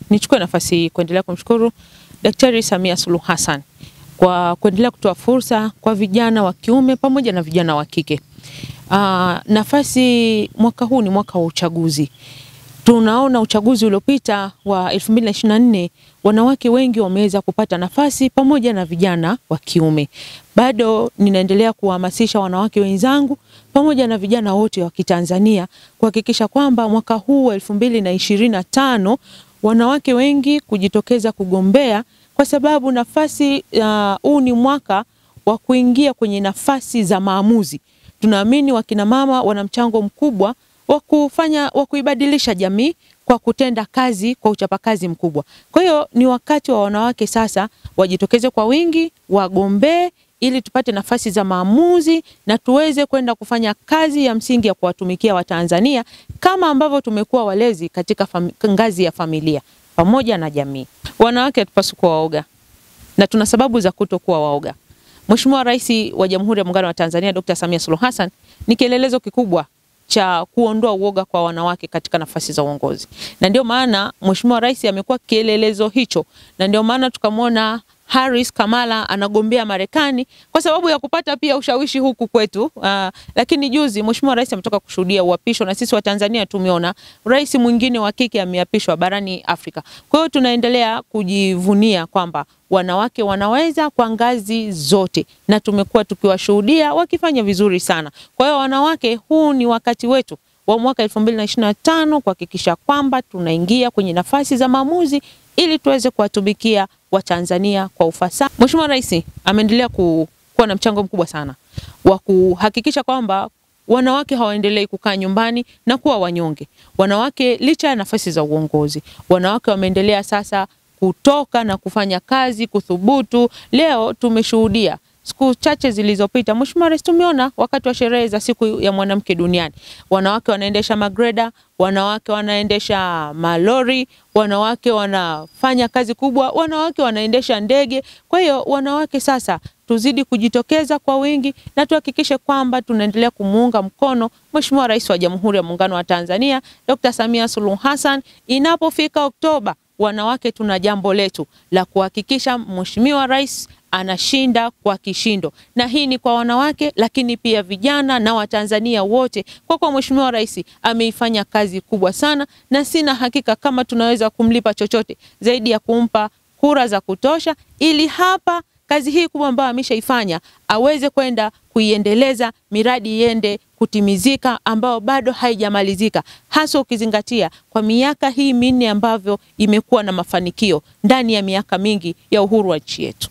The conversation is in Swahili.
Nichukue nafasi hii kuendelea kumshukuru Daktari Samia Suluhu Hassan kwa kuendelea kutoa fursa kwa vijana wa kiume pamoja na vijana wa kike. Nafasi mwaka huu ni mwaka wa uchaguzi. Tunaona uchaguzi uliopita wa 2024 wanawake wengi wameweza kupata nafasi pamoja na vijana wa kiume. Bado ninaendelea kuhamasisha wanawake wenzangu pamoja na vijana wote wa Kitanzania kuhakikisha kwamba mwaka huu wa 2025 wanawake wengi kujitokeza kugombea, kwa sababu nafasi huu ni mwaka wa kuingia kwenye nafasi za maamuzi. Tunaamini wakina mama wana mchango mkubwa wa kuibadilisha jamii kwa kutenda kazi kwa uchapakazi mkubwa. Kwa hiyo ni wakati wa wanawake sasa wajitokeze kwa wingi, wagombee ili tupate nafasi za maamuzi na tuweze kwenda kufanya kazi ya msingi ya kuwatumikia Watanzania kama ambavyo tumekuwa walezi katika ngazi ya familia pamoja na jamii. Wanawake hatupaswi kuwa waoga na tuna sababu za kutokuwa waoga. Mheshimiwa Rais wa Jamhuri ya Muungano wa Tanzania Dr. Samia Suluhu Hassan ni kielelezo kikubwa cha kuondoa uoga kwa wanawake katika nafasi za uongozi. Na ndio maana Mheshimiwa Rais amekuwa kielelezo hicho, na ndio maana tukamwona Harris Kamala anagombea Marekani kwa sababu ya kupata pia ushawishi huku kwetu. Lakini juzi Mheshimiwa Rais ametoka kushuhudia uapisho, na sisi wa Tanzania tumeona rais mwingine wa kike ameapishwa barani Afrika. Kwa hiyo tunaendelea kujivunia kwamba wanawake wanaweza kwa ngazi zote, na tumekuwa tukiwashuhudia wakifanya vizuri sana. Kwa hiyo wanawake, huu ni wakati wetu wa mwaka 2025 kuhakikisha kwamba tunaingia kwenye nafasi za maamuzi ili tuweze kuwatumikia Watanzania kwa ufasaha. Mheshimiwa Rais ameendelea kuwa na mchango mkubwa sana wa kuhakikisha kwamba wanawake hawaendelei kukaa nyumbani na kuwa wanyonge. Wanawake licha ya nafasi za uongozi, wanawake wameendelea sasa kutoka na kufanya kazi, kuthubutu. Leo tumeshuhudia siku chache zilizopita, Mheshimiwa Rais, tumeona wakati wa sherehe za siku ya mwanamke duniani, wanawake wanaendesha magreda, wanawake wanaendesha malori, wanawake wanafanya kazi kubwa, wanawake wanaendesha ndege. Kwa hiyo wanawake sasa tuzidi kujitokeza kwa wingi na tuhakikishe kwamba tunaendelea kumuunga mkono Mheshimiwa Rais wa Jamhuri ya Muungano wa Tanzania Dr. Samia Suluhu Hassan. Inapofika Oktoba, wanawake tuna jambo letu la kuhakikisha Mheshimiwa Rais anashinda kwa kishindo, na hii ni kwa wanawake lakini pia vijana na Watanzania wote, kwa Mheshimiwa Rais ameifanya kazi kubwa sana, na sina hakika kama tunaweza kumlipa chochote zaidi ya kumpa kura za kutosha, ili hapa kazi hii kubwa ambayo ameshaifanya aweze kwenda kuiendeleza, miradi iende kutimizika ambao bado haijamalizika, hasa ukizingatia kwa miaka hii minne ambavyo imekuwa na mafanikio ndani ya miaka mingi ya uhuru wa nchi yetu.